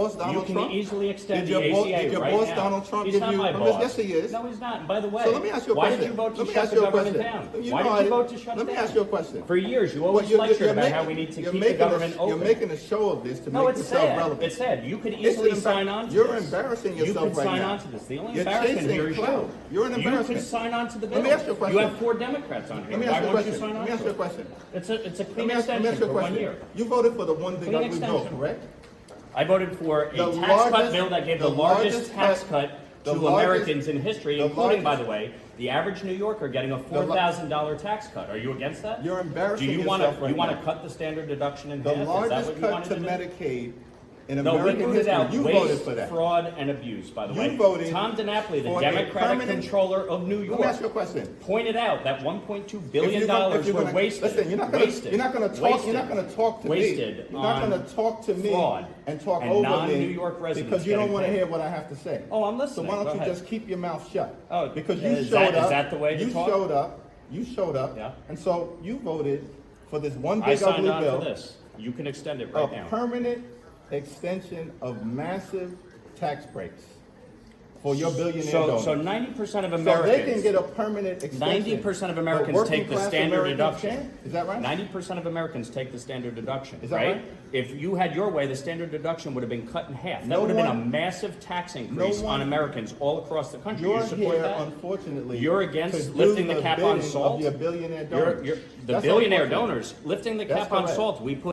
boss Donald You can Trump? easily extend Did the your ACA right boss now. Donald Trump He's give not you my permission? boss. Yes, he is. No, he's not. And by the way, So let me ask you a why question. did you vote to Let me shut ask the you a government question. down? You Why know did you I- vote to shut Let it me down? ask you a question. For years, you Well, always lectured about how we need to keep the government You're open. making a show of this to No, make it's yourself sad. relevant. It's sad. You could It's easily embar- sign on to You're this. embarrassing You yourself could right sign now. on to this. The only You're embarrassment chasing here is clout. you. You're an You embarrassment. could sign on to the bill. Let me ask you a question. You have 4 Democrats on here. Let me Why ask you a won't you question. sign on Let me ask to you a it? question. It's a Let clean me ask extension you a for 1 question. year. You voted for the one big Clean ugly bill, extension. correct? I voted for a The tax cut largest- bill that gave the the largest largest tax cut- cut the to largest- Americans in history, the including, by largest- the way, the average New Yorker getting a $4,000 tax cut. Are you against that? You're embarrassing Do you yourself want right to now. cut the standard deduction in The half? Is that largest what you cut wanted to to do? Medicaid in No, we American booted history. out You voted waste, for that. fraud, and abuse, by the You way. voted Tom DiNapoli, the for a Democratic permanent- controller of New Let York, me ask you a question. pointed out that $1.2 If billion you're were gonna- wasted. Listen, you're not gonna wasted, talk. You're not gonna talk to wasted me. You're not on gonna talk to me fraud and talk and over non-New me York residents because you don't getting want to paid. hear what I have to say. Oh, I'm So listening. why Go don't you ahead. just keep your mouth shut? Oh, because you is showed that- up. is that the way to you talk? showed up. You showed up. Yeah. And so you voted for this one I big signed ugly on bill. for this. You can extend it A right now. permanent extension of massive tax breaks for your billionaire donors. So 90% of So Americans. they can get a permanent extension. 90% of but Americans working take the class standard Americans deduction. can't? Is that right? 90% of Americans take the standard deduction. Is that right? right? If you had your way, the standard deduction would have been cut in half. That No would have been a one- massive tax increase on Americans all across the country. You're You support here, that? unfortunately. You're to against do lifting the the cap on bidding salt? of your billionaire You're, donors. the That's billionaire unfortunate. donors lifting the That's cap on correct. salt. We put